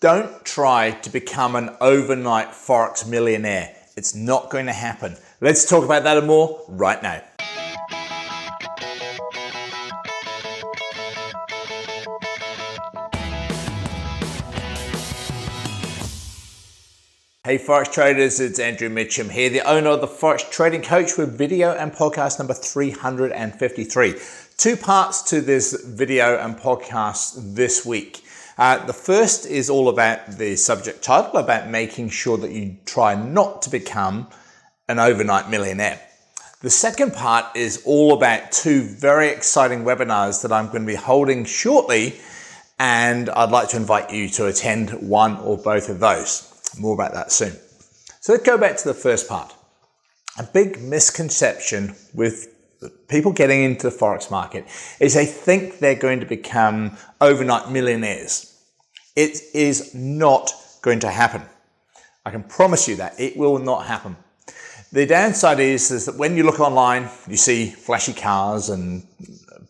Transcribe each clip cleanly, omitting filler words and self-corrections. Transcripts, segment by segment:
Don't try to become an overnight Forex millionaire. It's not going to happen. Let's talk about that and more right now. Hey Forex traders, it's Andrew Mitchem here, the owner of the Forex Trading Coach with video and podcast number 353. Two parts to this video and podcast this week. The first is all about the subject title, about making sure that you try not to become an overnight millionaire. The second part is all about two very exciting webinars that I'm going to be holding shortly, and I'd like to invite you to attend one or both of those. More about that soon. So let's go back to the first part. A big misconception with people getting into the Forex market is they think they're going to become overnight millionaires. It is not going to happen. I can promise you that. It will not happen. The downside is that when you look online, you see flashy cars and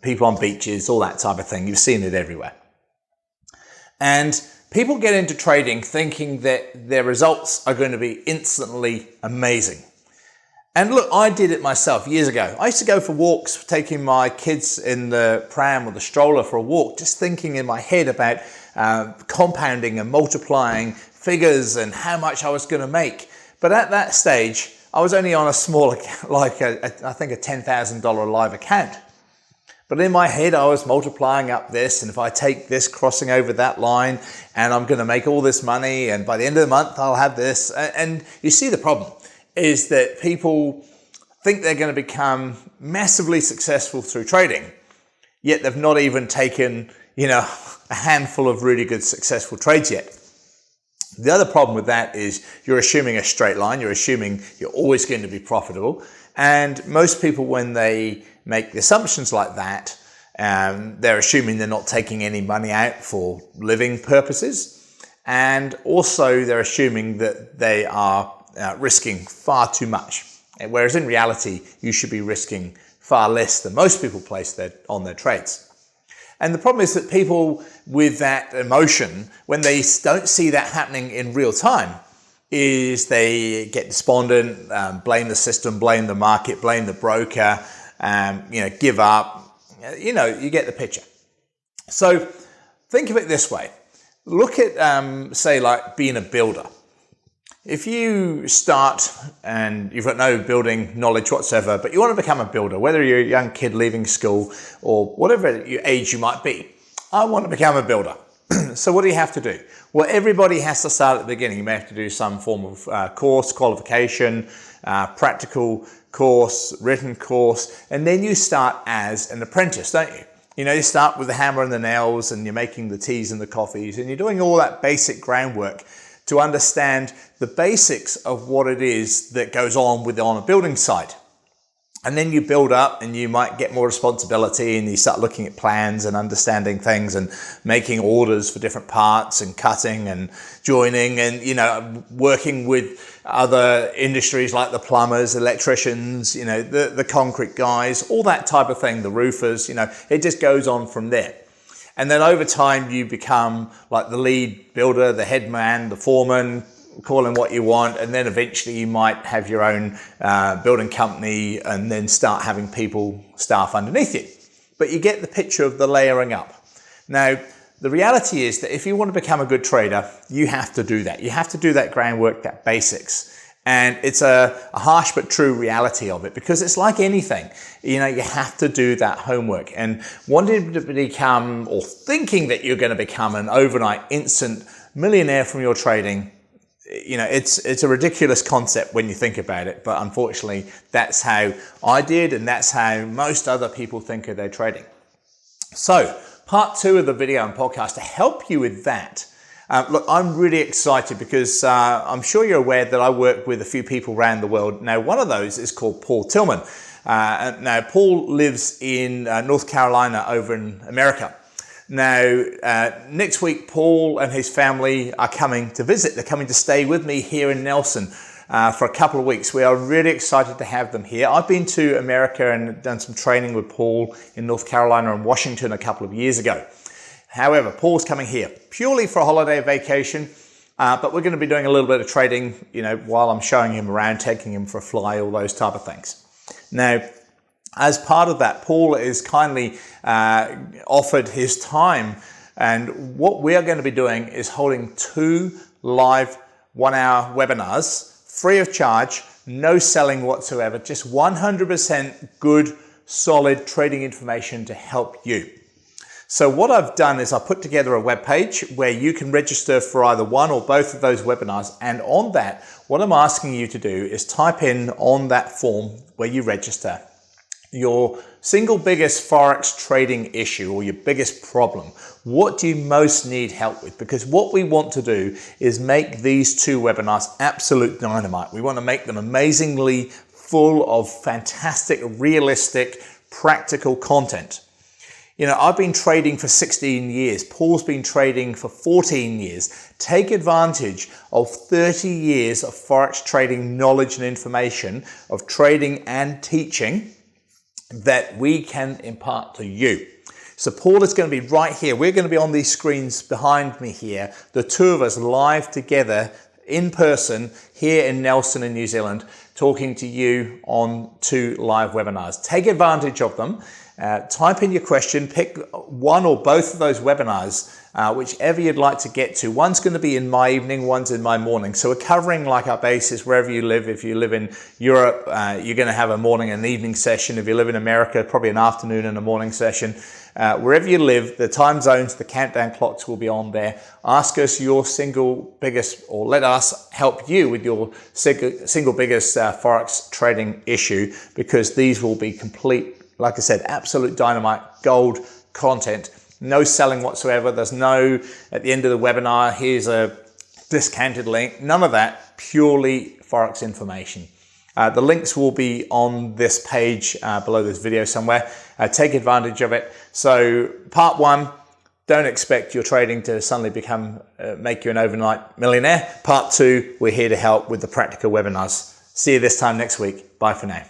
people on beaches, all that type of thing. You've seen it everywhere. And people get into trading thinking that their results are going to be instantly amazing. And look, I did it myself years ago. I used to go for walks, taking my kids in the pram or the stroller for a walk, just thinking in my head about compounding and multiplying figures and how much I was going to make. But at that stage, I was only on a small account, like I think a $10,000 live account. But in my head, I was multiplying up this, and if I take this crossing over that line, and I'm going to make all this money, and by the end of the month, I'll have this. And you see the problem is that people think they're going to become massively successful through trading, yet they've not even taken, a handful of really good successful trades yet. The other problem with that is you're assuming a straight line. You're assuming you're always going to be profitable. And most people, when they make the assumptions like that, they're assuming they're not taking any money out for living purposes. And also they're assuming that they are risking far too much. Whereas in reality, you should be risking far less than most people place on their trades. And the problem is that people with that emotion, when they don't see that happening in real time, is they get despondent, blame the system, blame the market, blame the broker, give up. You get the picture. So think of it this way. Look at, say, like being a builder. If you start and you've got no building knowledge whatsoever, but you want to become a builder, whether you're a young kid leaving school or whatever age you might be, I want to become a builder. So what do you have to do? Well, everybody has to start at the beginning. You may have to do some form of course, qualification, practical course, written course, and then you start as an apprentice, don't you? You start with the hammer and the nails, and you're making the teas and the coffees, and you're doing all that basic groundwork to understand the basics of what it is that goes on a building site. And then you build up and you might get more responsibility, and you start looking at plans and understanding things and making orders for different parts and cutting and joining and, working with other industries like the plumbers, electricians, the concrete guys, all that type of thing, the roofers, it just goes on from there. And then over time, you become like the lead builder, the head man, the foreman, call him what you want. And then eventually you might have your own building company and then start having staff underneath you. But you get the picture of the layering up. Now, the reality is that if you want to become a good trader, you have to do that. You have to do that groundwork, that basics. And it's a harsh but true reality of it, because it's like anything. You have to do that homework. And wanting to become, or thinking that you're going to become, an overnight instant millionaire from your trading, it's a ridiculous concept when you think about it. But unfortunately, that's how I did, and that's how most other people think of their trading. So part 2 of the video and podcast to help you with that. Look, I'm really excited because I'm sure you're aware that I work with a few people around the world. Now, one of those is called Paul Tillman. Now, Paul lives in North Carolina over in America. Now, next week, Paul and his family are coming to visit. They're coming to stay with me here in Nelson for a couple of weeks. We are really excited to have them here. I've been to America and done some training with Paul in North Carolina and Washington a couple of years ago. However, Paul's coming here purely for a holiday vacation. But we're going to be doing a little bit of trading, while I'm showing him around, taking him for a fly, all those type of things. Now, as part of that, Paul is kindly offered his time. And what we are going to be doing is holding 2 live 1-hour webinars, free of charge, no selling whatsoever, just 100% good, solid trading information to help you. So what I've done is I put together a web page where you can register for either one or both of those webinars. And on that, what I'm asking you to do is type in on that form where you register your single biggest Forex trading issue or your biggest problem. What do you most need help with? Because what we want to do is make these 2 webinars absolute dynamite. We want to make them amazingly full of fantastic, realistic, practical content. I've been trading for 16 years. Paul's been trading for 14 years. Take advantage of 30 years of Forex trading knowledge and information, of trading and teaching that we can impart to you. So Paul is going to be right here. We're going to be on these screens behind me here, the 2 of us live together in person here in Nelson in New Zealand, talking to you on 2 live webinars. Take advantage of them. Type in your question, pick one or both of those webinars, whichever you'd like to get to. One's going to be in my evening, one's in my morning. So we're covering like our bases wherever you live. If you live in Europe, you're going to have a morning and evening session. If you live in America, probably an afternoon and a morning session. Wherever you live, the time zones, the countdown clocks will be on there. Ask us your single biggest, or let us help you with your single biggest Forex trading issue, because these will be complete, like I said, absolute dynamite, gold content, no selling whatsoever. There's no, at the end of the webinar, here's a discounted link. None of that, purely Forex information. The links will be on this page below this video somewhere. Take advantage of it. So part 1, don't expect your trading to suddenly make you an overnight millionaire. Part 2, we're here to help with the practical webinars. See you this time next week. Bye for now.